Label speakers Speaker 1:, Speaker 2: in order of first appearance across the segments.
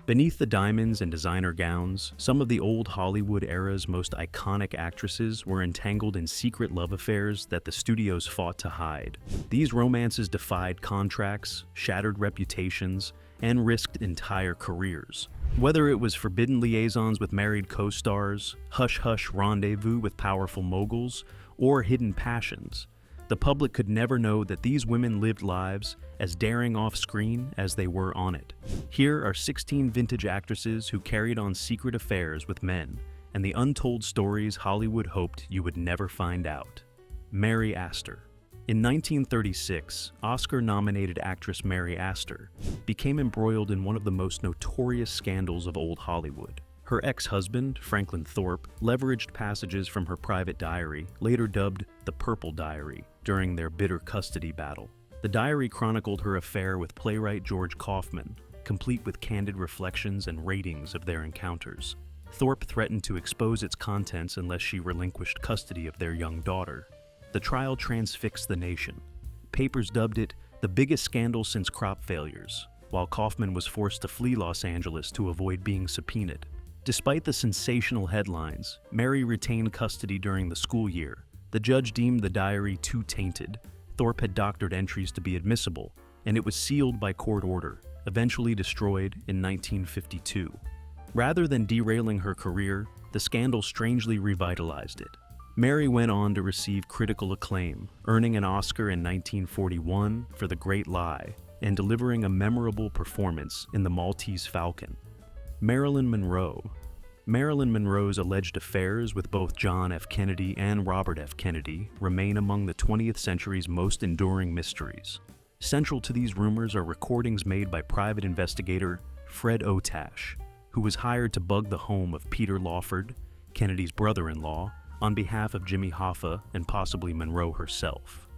Speaker 1: Beneath the diamonds and designer gowns, some of the old Hollywood era's most iconic actresses were entangled in secret love affairs that the studios fought to hide. These romances defied contracts, shattered reputations, and risked entire careers. Whether it was forbidden liaisons with married co-stars, hush-hush rendezvous with powerful moguls, or hidden passions, the public could never know that these women lived lives as daring off-screen as they were on it. Here are 16 vintage actresses who carried on secret affairs with men, and the untold stories Hollywood hoped you would never find out. Mary Astor. In 1936, Oscar-nominated actress Mary Astor became embroiled in one of the most notorious scandals of old Hollywood. Her ex-husband, Franklin Thorpe, leveraged passages from her private diary, later dubbed the Purple Diary, during their bitter custody battle. The diary chronicled her affair with playwright George Kaufman, complete with candid reflections and ratings of their encounters. Thorpe threatened to expose its contents unless she relinquished custody of their young daughter. The trial transfixed the nation. Papers dubbed it the biggest scandal since crop failures, while Kaufman was forced to flee Los Angeles to avoid being subpoenaed. Despite the sensational headlines, Mary retained custody during the school year. The judge deemed the diary too tainted. Thorpe had doctored entries to be admissible, and it was sealed by court order, eventually destroyed in 1952. Rather than derailing her career, the scandal strangely revitalized it. Mary went on to receive critical acclaim, earning an Oscar in 1941 for The Great Lie and delivering a memorable performance in The Maltese Falcon. Marilyn Monroe. Marilyn Monroe's alleged affairs with both John F. Kennedy and Robert F. Kennedy remain among the 20th century's most enduring mysteries. Central to these rumors are recordings made by private investigator Fred Otash, who was hired to bug the home of Peter Lawford, Kennedy's brother-in-law, on behalf of Jimmy Hoffa and possibly Monroe herself.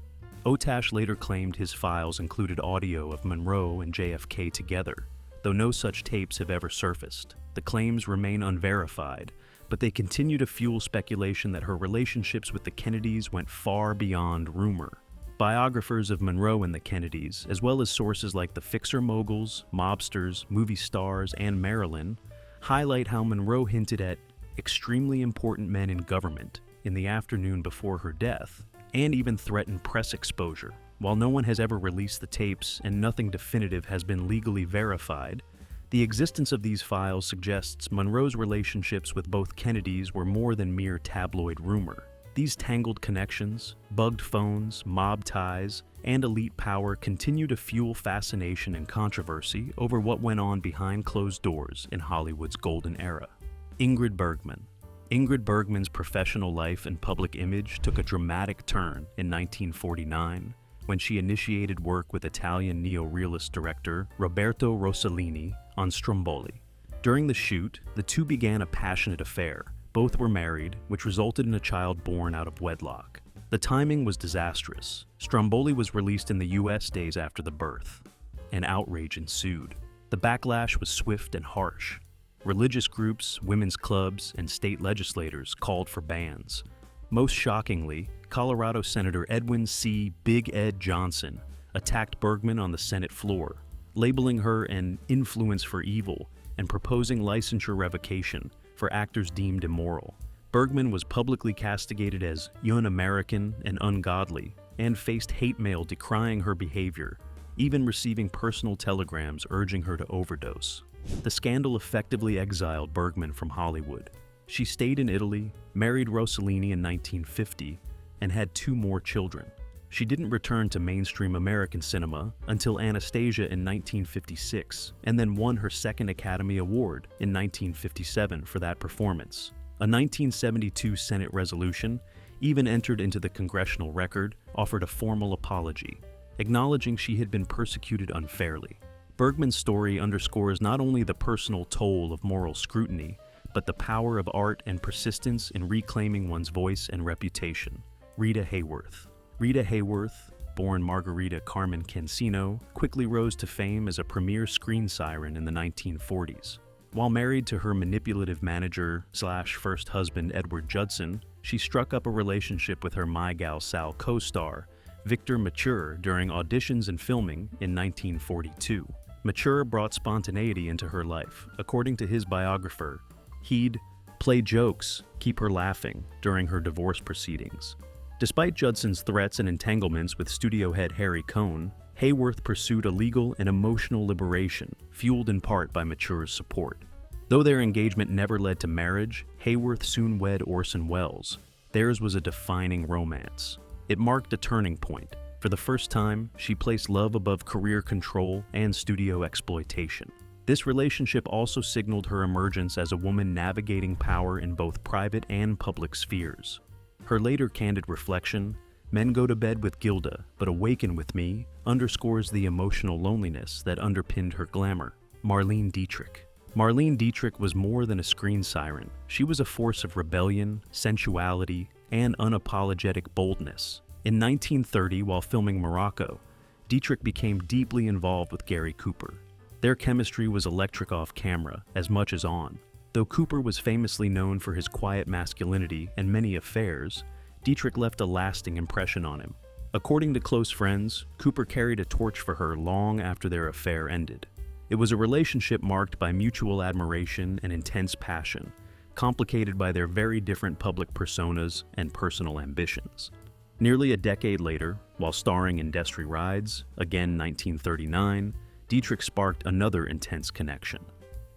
Speaker 1: Otash later claimed his files included audio of Monroe and JFK together, though no such tapes have ever surfaced. The claims remain unverified, but they continue to fuel speculation that her relationships with the Kennedys went far beyond rumor. Biographers of Monroe and the Kennedys, as well as sources like the Fixer Moguls, mobsters, movie stars, and Marilyn, highlight how Monroe hinted at extremely important men in government in the afternoon before her death, and even threatened press exposure. While no one has ever released the tapes and nothing definitive has been legally verified, the existence of these files suggests Monroe's relationships with both Kennedys were more than mere tabloid rumor. These tangled connections, bugged phones, mob ties, and elite power continue to fuel fascination and controversy over what went on behind closed doors in Hollywood's golden era. Ingrid Bergman. Ingrid Bergman's professional life and public image took a dramatic turn in 1949 when she initiated work with Italian neo-realist director Roberto Rossellini on Stromboli. During the shoot, the two began a passionate affair. Both were married, which resulted in a child born out of wedlock. The timing was disastrous. Stromboli was released in the US days after the birth. An outrage ensued. The backlash was swift and harsh. Religious groups, women's clubs, and state legislators called for bans. Most shockingly, Colorado Senator Edwin C. Big Ed Johnson attacked Bergman on the Senate floor, labeling her an influence for evil and proposing licensure revocation for actors deemed immoral. Bergman was publicly castigated as un-American and ungodly, and faced hate mail decrying her behavior, even receiving personal telegrams urging her to overdose. The scandal effectively exiled Bergman from Hollywood. She stayed in Italy, married Rossellini in 1950, and had 2 more children. She didn't return to mainstream American cinema until Anastasia in 1956, and then won her second Academy Award in 1957 for that performance. A 1972 Senate resolution, even entered into the Congressional Record, offered a formal apology, acknowledging she had been persecuted unfairly. Bergman's story underscores not only the personal toll of moral scrutiny, but the power of art and persistence in reclaiming one's voice and reputation. Rita Hayworth. Rita Hayworth, born Margarita Carmen Cancino, quickly rose to fame as a premier screen siren in the 1940s. While married to her manipulative manager/first husband Edward Judson, she struck up a relationship with her My Gal Sal co-star, Victor Mature, during auditions and filming in 1942. Mature brought spontaneity into her life. According to his biographer, he'd play jokes, keep her laughing during her divorce proceedings. Despite Judson's threats and entanglements with studio head Harry Cohn, Hayworth pursued a legal and emotional liberation, fueled in part by Mature's support. Though their engagement never led to marriage, Hayworth soon wed Orson Welles. Theirs was a defining romance. It marked a turning point. For the first time, she placed love above career control and studio exploitation. This relationship also signaled her emergence as a woman navigating power in both private and public spheres. Her later candid reflection, "Men go to bed with Gilda, but awaken with me," underscores the emotional loneliness that underpinned her glamour. Marlene Dietrich. Marlene Dietrich was more than a screen siren. She was a force of rebellion, sensuality, and unapologetic boldness. In 1930, while filming Morocco, Dietrich became deeply involved with Gary Cooper. Their chemistry was electric off camera, as much as on. Though Cooper was famously known for his quiet masculinity and many affairs, Dietrich left a lasting impression on him. According to close friends, Cooper carried a torch for her long after their affair ended. It was a relationship marked by mutual admiration and intense passion, complicated by their very different public personas and personal ambitions. Nearly a decade later, while starring in Destry Rides, again 1939, Dietrich sparked another intense connection,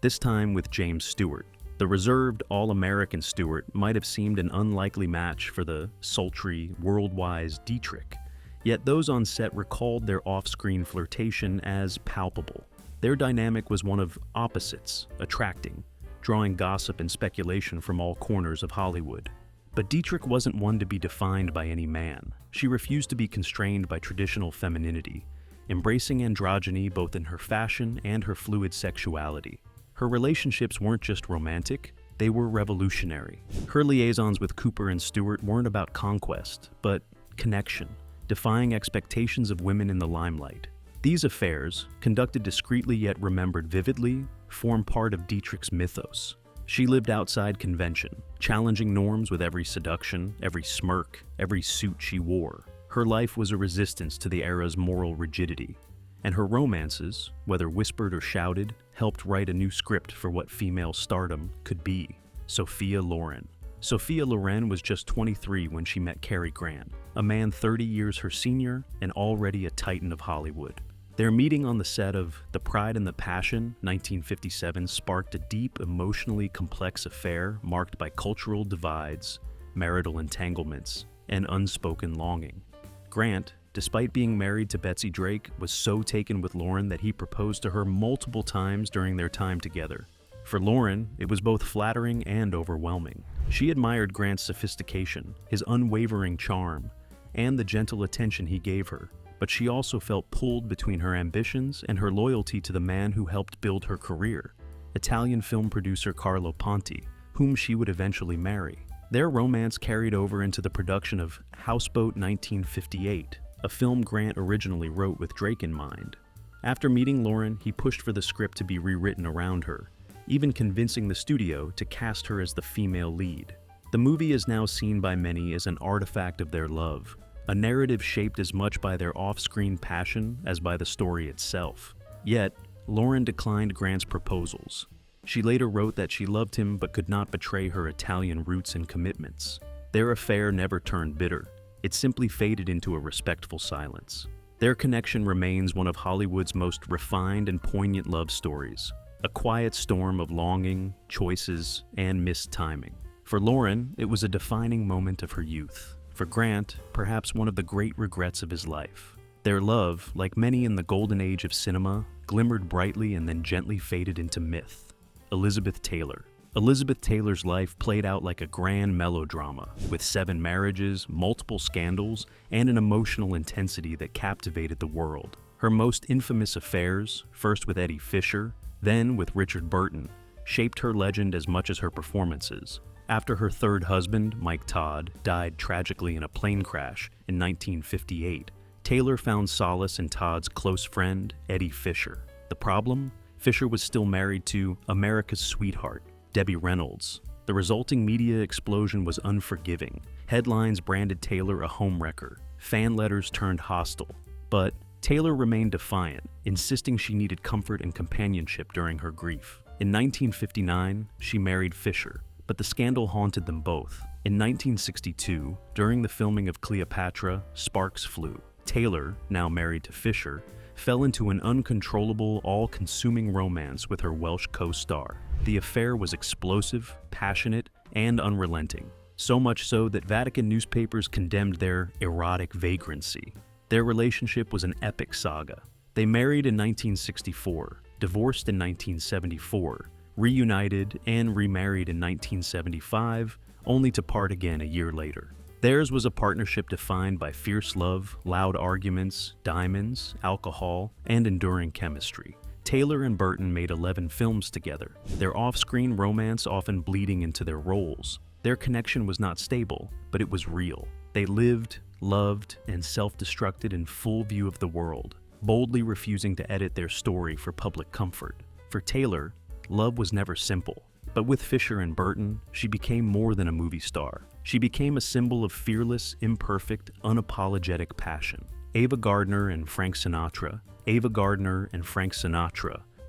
Speaker 1: this time with James Stewart. The reserved, all-American Stewart might have seemed an unlikely match for the sultry, world-wise Dietrich, yet those on set recalled their off-screen flirtation as palpable. Their dynamic was one of opposites, attracting, drawing gossip and speculation from all corners of Hollywood. But Dietrich wasn't one to be defined by any man. She refused to be constrained by traditional femininity, embracing androgyny both in her fashion and her fluid sexuality. Her relationships weren't just romantic, they were revolutionary. Her liaisons with Cooper and Stewart weren't about conquest, but connection, defying expectations of women in the limelight. These affairs, conducted discreetly yet remembered vividly, form part of Dietrich's mythos. She lived outside convention, challenging norms with every seduction, every smirk, every suit she wore. Her life was a resistance to the era's moral rigidity, and her romances, whether whispered or shouted, helped write a new script for what female stardom could be. Sophia Loren. Sophia Loren was just 23 when she met Cary Grant, a man 30 years her senior and already a titan of Hollywood. Their meeting on the set of The Pride and the Passion, 1957, sparked a deep, emotionally complex affair marked by cultural divides, marital entanglements, and unspoken longing. Grant, despite being married to Betsy Drake, was so taken with Loren that he proposed to her multiple times during their time together. For Loren, it was both flattering and overwhelming. She admired Grant's sophistication, his unwavering charm, and the gentle attention he gave her, but she also felt pulled between her ambitions and her loyalty to the man who helped build her career, Italian film producer Carlo Ponti, whom she would eventually marry. Their romance carried over into the production of Houseboat 1958, a film Grant originally wrote with Drake in mind. After meeting Loren, he pushed for the script to be rewritten around her, even convincing the studio to cast her as the female lead. The movie is now seen by many as an artifact of their love, a narrative shaped as much by their off-screen passion as by the story itself. Yet, Loren declined Grant's proposals. She later wrote that she loved him but could not betray her Italian roots and commitments. Their affair never turned bitter. It simply faded into a respectful silence. Their connection remains one of Hollywood's most refined and poignant love stories, a quiet storm of longing, choices, and missed timing. For Loren, it was a defining moment of her youth. For Grant, perhaps one of the great regrets of his life. Their love, like many in the golden age of cinema, glimmered brightly and then gently faded into myth. Elizabeth Taylor. Elizabeth Taylor's life played out like a grand melodrama, with 7 marriages, multiple scandals, and an emotional intensity that captivated the world. Her most infamous affairs, first with Eddie Fisher, then with Richard Burton, shaped her legend as much as her performances. After her third husband, Mike Todd, died tragically in a plane crash in 1958, Taylor found solace in Todd's close friend, Eddie Fisher. The problem? Fisher was still married to America's sweetheart, Debbie Reynolds. The resulting media explosion was unforgiving. Headlines branded Taylor a homewrecker. Fan letters turned hostile. But Taylor remained defiant, insisting she needed comfort and companionship during her grief. In 1959, she married Fisher, but the scandal haunted them both. In 1962, during the filming of Cleopatra, sparks flew. Taylor, now married to Fisher, fell into an uncontrollable, all-consuming romance with her Welsh co-star. The affair was explosive, passionate, and unrelenting, so much so that Vatican newspapers condemned their erotic vagrancy. Their relationship was an epic saga. They married in 1964, divorced in 1974, reunited and remarried in 1975, only to part again a year later. Theirs was a partnership defined by fierce love, loud arguments, diamonds, alcohol, and enduring chemistry. Taylor and Burton made 11 films together, their off-screen romance often bleeding into their roles. Their connection was not stable, but it was real. They lived, loved, and self-destructed in full view of the world, boldly refusing to edit their story for public comfort. For Taylor, love was never simple, but with Fisher and Burton, she became more than a movie star. She became a symbol of fearless, imperfect, unapologetic passion. Ava Gardner and Frank Sinatra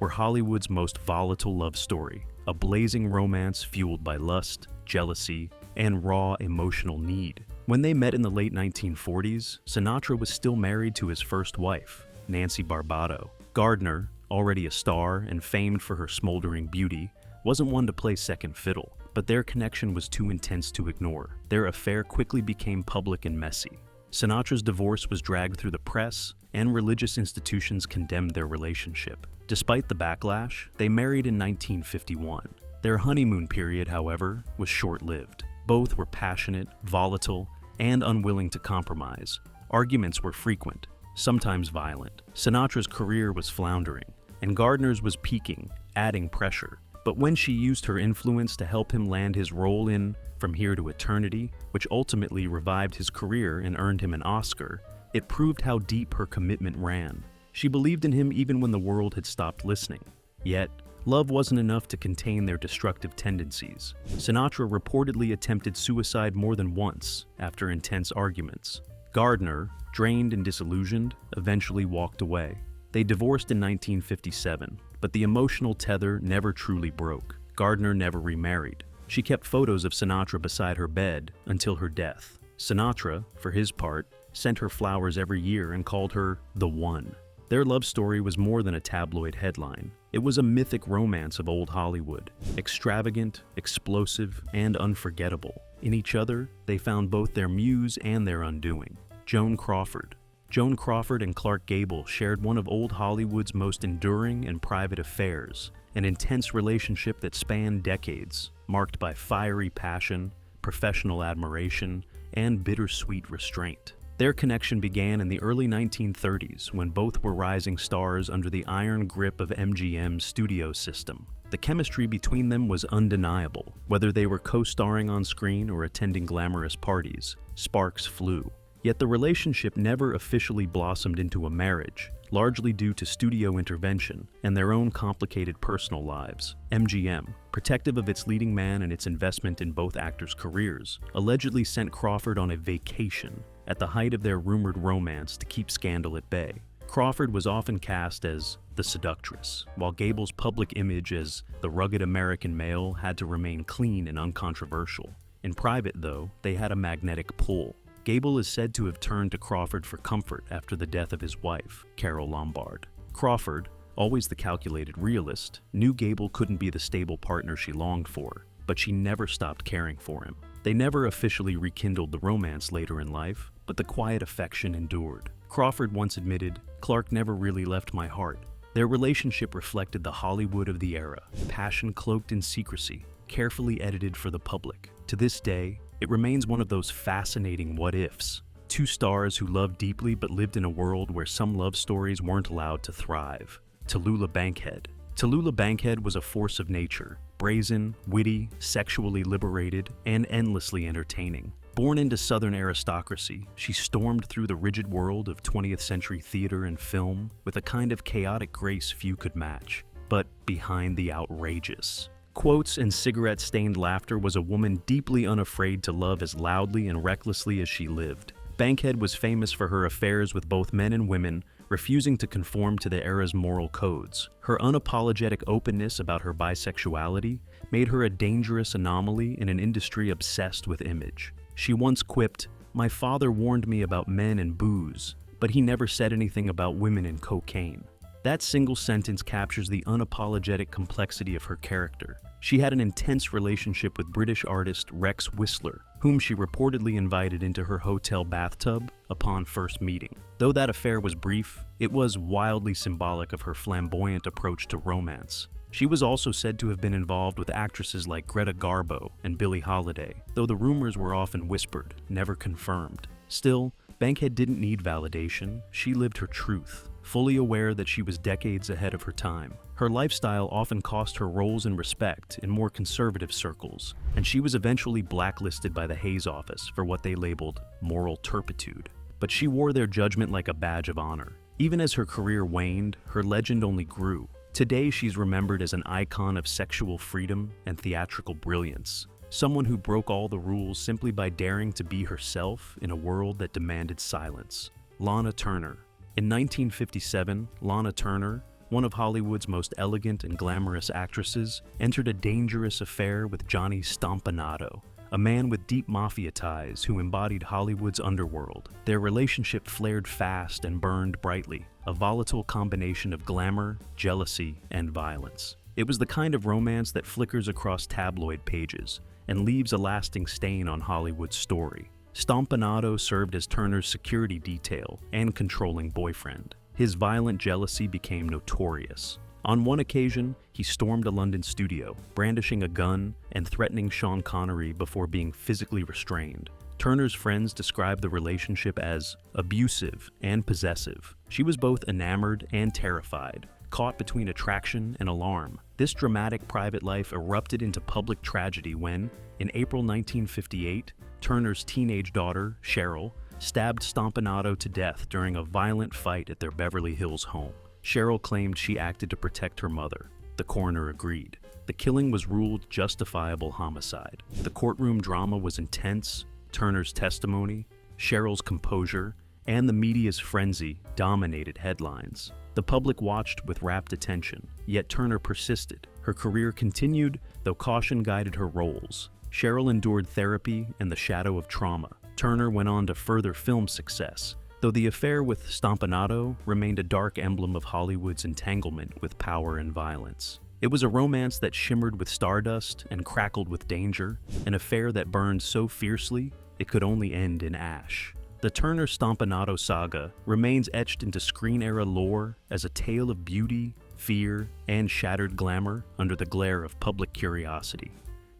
Speaker 1: were Hollywood's most volatile love story, a blazing romance fueled by lust, jealousy, and raw emotional need. When they met in the late 1940s, Sinatra was still married to his first wife, Nancy Barbato. Gardner, already a star and famed for her smoldering beauty, wasn't one to play second fiddle, but their connection was too intense to ignore. Their affair quickly became public and messy. Sinatra's divorce was dragged through the press, and religious institutions condemned their relationship. Despite the backlash, they married in 1951. Their honeymoon period, however, was short-lived. Both were passionate, volatile, and unwilling to compromise. Arguments were frequent, sometimes violent. Sinatra's career was floundering, and Gardner's was peaking, adding pressure. But when she used her influence to help him land his role in From Here to Eternity, which ultimately revived his career and earned him an Oscar, it proved how deep her commitment ran. She believed in him even when the world had stopped listening. Yet, love wasn't enough to contain their destructive tendencies. Sinatra reportedly attempted suicide more than once after intense arguments. Gardner, drained and disillusioned, eventually walked away. They divorced in 1957, but the emotional tether never truly broke. Gardner never remarried. She kept photos of Sinatra beside her bed until her death. Sinatra, for his part, sent her flowers every year and called her the One. Their love story was more than a tabloid headline. It was a mythic romance of old Hollywood, extravagant, explosive, and unforgettable. In each other, they found both their muse and their undoing. Joan Crawford. Joan Crawford and Clark Gable shared one of old Hollywood's most enduring and private affairs, an intense relationship that spanned decades, marked by fiery passion, professional admiration, and bittersweet restraint. Their connection began in the early 1930s when both were rising stars under the iron grip of MGM's studio system. The chemistry between them was undeniable. Whether they were co-starring on screen or attending glamorous parties, sparks flew. Yet the relationship never officially blossomed into a marriage, largely due to studio intervention and their own complicated personal lives. MGM, protective of its leading man and its investment in both actors' careers, allegedly sent Crawford on a vacation at the height of their rumored romance to keep scandal at bay. Crawford was often cast as the seductress, while Gable's public image as the rugged American male had to remain clean and uncontroversial. In private, though, they had a magnetic pull. Gable is said to have turned to Crawford for comfort after the death of his wife, Carole Lombard. Crawford, always the calculated realist, knew Gable couldn't be the stable partner she longed for, but she never stopped caring for him. They never officially rekindled the romance later in life, but the quiet affection endured. Crawford once admitted, "Clark never really left my heart." Their relationship reflected the Hollywood of the era, passion cloaked in secrecy, carefully edited for the public. To this day, it remains one of those fascinating what-ifs. Two stars who loved deeply but lived in a world where some love stories weren't allowed to thrive. Tallulah Bankhead. Tallulah Bankhead was a force of nature, brazen, witty, sexually liberated, and endlessly entertaining. Born into Southern aristocracy, she stormed through the rigid world of 20th century theater and film with a kind of chaotic grace few could match. But behind the outrageous quotes and cigarette-stained laughter was a woman deeply unafraid to love as loudly and recklessly as she lived. Bankhead was famous for her affairs with both men and women, refusing to conform to the era's moral codes. Her unapologetic openness about her bisexuality made her a dangerous anomaly in an industry obsessed with image. She once quipped, "My father warned me about men and booze, but he never said anything about women and cocaine." That single sentence captures the unapologetic complexity of her character. She had an intense relationship with British artist Rex Whistler, whom she reportedly invited into her hotel bathtub upon first meeting. Though that affair was brief, it was wildly symbolic of her flamboyant approach to romance. She was also said to have been involved with actresses like Greta Garbo and Billie Holiday, though the rumors were often whispered, never confirmed. Still, Bankhead didn't need validation. She lived her truth, fully aware that she was decades ahead of her time. Her lifestyle often cost her roles and respect in more conservative circles, and she was eventually blacklisted by the Hays office for what they labeled moral turpitude. But she wore their judgment like a badge of honor. Even as her career waned, her legend only grew. Today, she's remembered as an icon of sexual freedom and theatrical brilliance. Someone who broke all the rules simply by daring to be herself in a world that demanded silence. Lana Turner. In 1957, Lana Turner, one of Hollywood's most elegant and glamorous actresses, entered a dangerous affair with Johnny Stompanato, a man with deep mafia ties who embodied Hollywood's underworld. Their relationship flared fast and burned brightly, a volatile combination of glamour, jealousy, and violence. It was the kind of romance that flickers across tabloid pages and leaves a lasting stain on Hollywood's story. Stompanato served as Turner's security detail and controlling boyfriend. His violent jealousy became notorious. On one occasion, he stormed a London studio, brandishing a gun and threatening Sean Connery before being physically restrained. Turner's friends described the relationship as abusive and possessive. She was both enamored and terrified, caught between attraction and alarm. This dramatic private life erupted into public tragedy when, in April 1958, Turner's teenage daughter, Cheryl, stabbed Stompanato to death during a violent fight at their Beverly Hills home. Cheryl claimed she acted to protect her mother. The coroner agreed. The killing was ruled justifiable homicide. The courtroom drama was intense. Turner's testimony, Cheryl's composure, and the media's frenzy dominated headlines. The public watched with rapt attention, yet Turner persisted. Her career continued, though caution guided her roles. Cheryl endured therapy and the shadow of trauma. Turner went on to further film success, though the affair with Stompanato remained a dark emblem of Hollywood's entanglement with power and violence. It was a romance that shimmered with stardust and crackled with danger, an affair that burned so fiercely it could only end in ash. The Turner-Stompanato saga remains etched into screen-era lore as a tale of beauty, fear, and shattered glamour under the glare of public curiosity.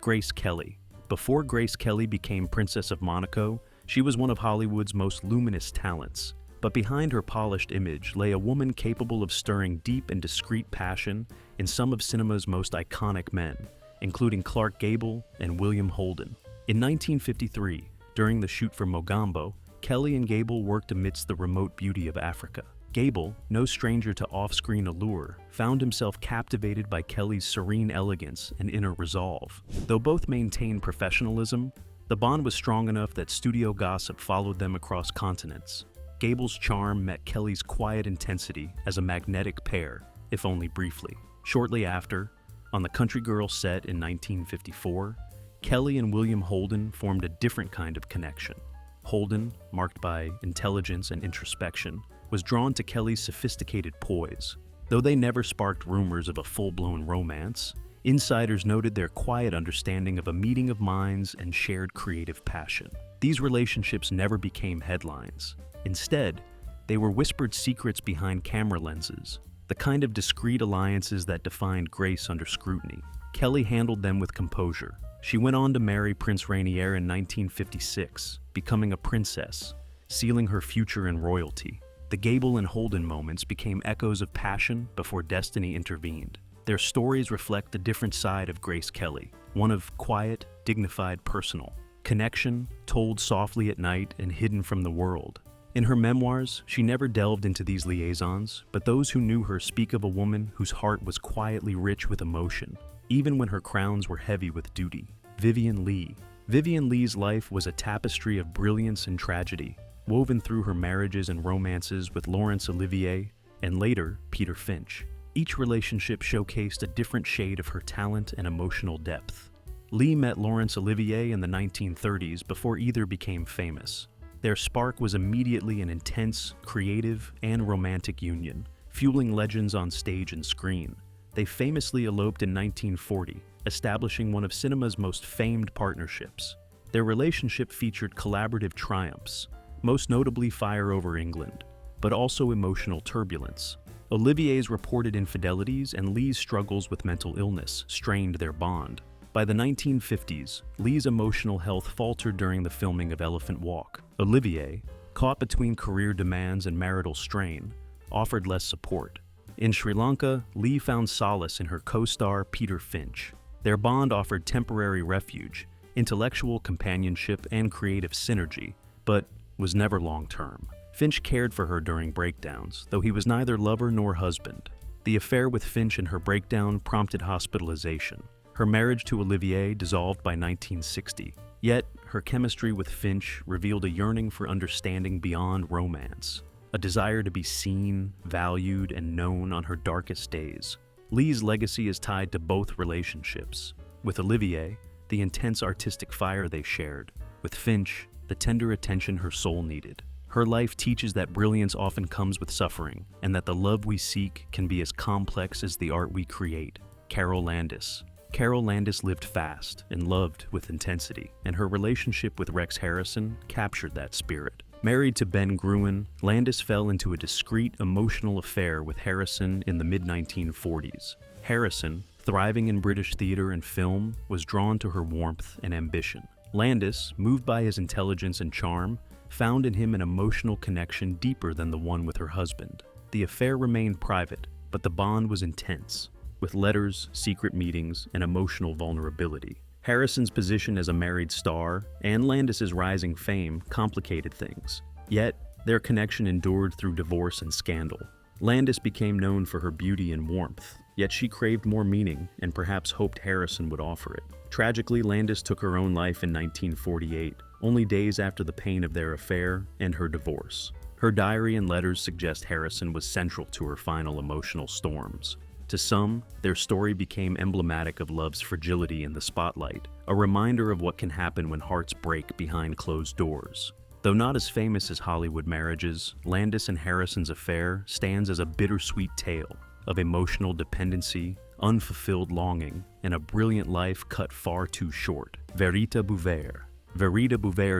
Speaker 1: Grace Kelly. Before Grace Kelly became Princess of Monaco, she was one of Hollywood's most luminous talents. But behind her polished image lay a woman capable of stirring deep and discreet passion in some of cinema's most iconic men, including Clark Gable and William Holden. In 1953, during the shoot for Mogambo, Kelly and Gable worked amidst the remote beauty of Africa. Gable, no stranger to off-screen allure, found himself captivated by Kelly's serene elegance and inner resolve. Though both maintained professionalism, the bond was strong enough that studio gossip followed them across continents. Gable's charm met Kelly's quiet intensity as a magnetic pair, if only briefly. Shortly after, on the Country Girl set in 1954, Kelly and William Holden formed a different kind of connection. Holden, marked by intelligence and introspection, was drawn to Kelly's sophisticated poise. Though they never sparked rumors of a full-blown romance, insiders noted their quiet understanding of a meeting of minds and shared creative passion. These relationships never became headlines. Instead, they were whispered secrets behind camera lenses, the kind of discreet alliances that defined grace under scrutiny. Kelly handled them with composure. She went on to marry Prince Rainier in 1956, becoming a princess, sealing her future in royalty. The Gable and Holden moments became echoes of passion before destiny intervened. Their stories reflect a different side of Grace Kelly, one of quiet, dignified, personal connection, told softly at night and hidden from the world. In her memoirs, she never delved into these liaisons, but those who knew her speak of a woman whose heart was quietly rich with emotion, even when her crowns were heavy with duty. Vivien Leigh. Vivien Leigh's life was a tapestry of brilliance and tragedy. woven through her marriages and romances with Laurence Olivier and later Peter Finch. Each relationship showcased a different shade of her talent and emotional depth. Leigh met Laurence Olivier in the 1930s before either became famous. Their spark was immediately an intense, creative, and romantic union, fueling legends on stage and screen. They famously eloped in 1940, establishing one of cinema's most famed partnerships. Their relationship featured collaborative triumphs, most notably Fire Over England, but also emotional turbulence. Olivier's reported infidelities and Leigh's struggles with mental illness strained their bond. By the 1950s, Leigh's emotional health faltered during the filming of Elephant Walk. Olivier, caught between career demands and marital strain, offered less support. In Sri Lanka, Leigh found solace in her co-star Peter Finch. Their bond offered temporary refuge, intellectual companionship, and creative synergy, but was never long-term. Finch cared for her during breakdowns, though he was neither lover nor husband. The affair with Finch and her breakdown prompted hospitalization. Her marriage to Olivier dissolved by 1960, yet her chemistry with Finch revealed a yearning for understanding beyond romance, a desire to be seen, valued, and known on her darkest days. Leigh's legacy is tied to both relationships. With Olivier, the intense artistic fire they shared. With Finch, the tender attention her soul needed. Her life teaches that brilliance often comes with suffering, and that the love we seek can be as complex as the art we create. Carole Landis. Carole Landis lived fast and loved with intensity, and her relationship with Rex Harrison captured that spirit. Married to Ben Gruen, Landis fell into a discreet, emotional affair with Harrison in the mid-1940s. Harrison, thriving in British theater and film, was drawn to her warmth and ambition. Landis, moved by his intelligence and charm, found in him an emotional connection deeper than the one with her husband. The affair remained private, but the bond was intense, with letters, secret meetings, and emotional vulnerability. Harrison's position as a married star and Landis's rising fame complicated things. Yet, their connection endured through divorce and scandal. Landis became known for her beauty and warmth, yet she craved more meaning and perhaps hoped Harrison would offer it. Tragically, Landis took her own life in 1948, only days after the pain of their affair and her divorce. Her diary and letters suggest Harrison was central to her final emotional storms. To some, their story became emblematic of love's fragility in the spotlight, a reminder of what can happen when hearts break behind closed doors. Though not as famous as Hollywood marriages, Landis and Harrison's affair stands as a bittersweet tale of emotional dependency, unfulfilled longing, and a brilliant life cut far too short. Verita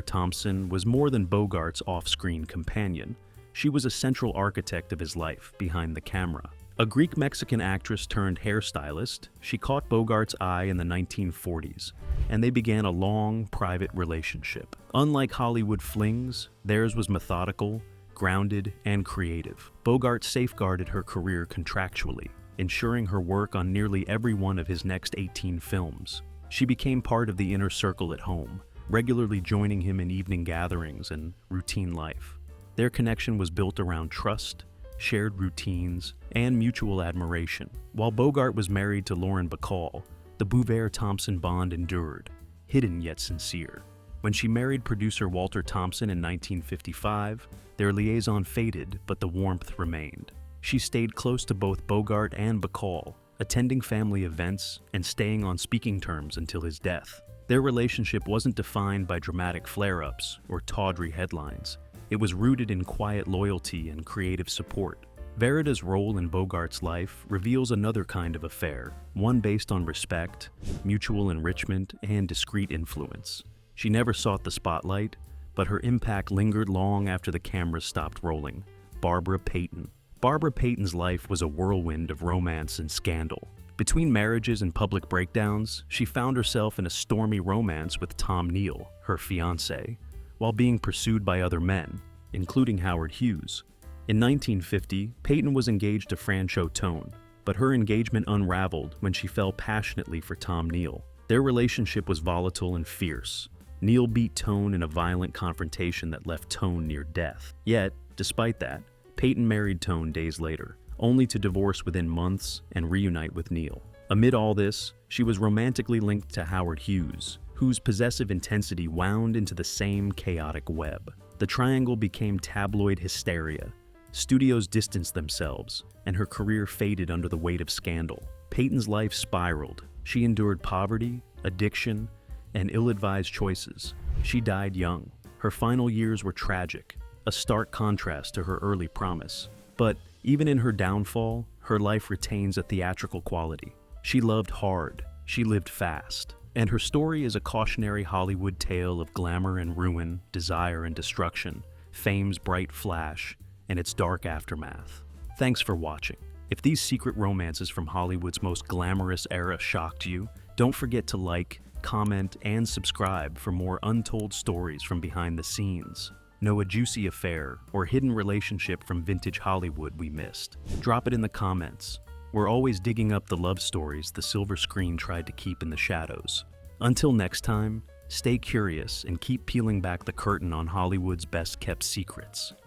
Speaker 1: Thompson was more than Bogart's off-screen companion. She was a central architect of his life behind the camera. A Greek-Mexican actress turned hairstylist, she caught Bogart's eye in the 1940s, and they began a long, private relationship. Unlike Hollywood flings, theirs was methodical, grounded, and creative. Bogart safeguarded her career contractually, ensuring her work on nearly every one of his next 18 films. She became part of the inner circle at home, regularly joining him in evening gatherings and routine life. Their connection was built around trust, shared routines, and mutual admiration. While Bogart was married to Lauren Bacall, the Bouvet-Thompson bond endured, hidden yet sincere. When she married producer Walter Thompson in 1955, their liaison faded, but the warmth remained. She stayed close to both Bogart and Bacall, attending family events and staying on speaking terms until his death. Their relationship wasn't defined by dramatic flare-ups or tawdry headlines. It was rooted in quiet loyalty and creative support. Verita's role in Bogart's life reveals another kind of affair, one based on respect, mutual enrichment, and discreet influence. She never sought the spotlight, but her impact lingered long after the cameras stopped rolling. Barbara Payton. Barbara Payton's life was a whirlwind of romance and scandal. Between marriages and public breakdowns, she found herself in a stormy romance with Tom Neal, her fiancé, while being pursued by other men, including Howard Hughes. In 1950, Payton was engaged to Franchot Tone, but her engagement unraveled when she fell passionately for Tom Neal. Their relationship was volatile and fierce. Neal beat Tone in a violent confrontation that left Tone near death. Yet, despite that, Payton married Tone days later, only to divorce within months and reunite with Neal. Amid all this, she was romantically linked to Howard Hughes, whose possessive intensity wound into the same chaotic web. The triangle became tabloid hysteria. Studios distanced themselves, and her career faded under the weight of scandal. Payton's life spiraled. She endured poverty, addiction, and ill-advised choices. She died young. Her final years were tragic, a stark contrast to her early promise. But even in her downfall, her life retains a theatrical quality. She loved hard, she lived fast, and her story is a cautionary Hollywood tale of glamour and ruin, desire and destruction, fame's bright flash, and its dark aftermath. Thanks for watching. If these secret romances from Hollywood's most glamorous era shocked you, don't forget to like, comment, and subscribe for more untold stories from behind the scenes. Know a juicy affair or hidden relationship from vintage Hollywood we missed? Drop it in the comments. We're always digging up the love stories the silver screen tried to keep in the shadows. Until next time, stay curious and keep peeling back the curtain on Hollywood's best-kept secrets.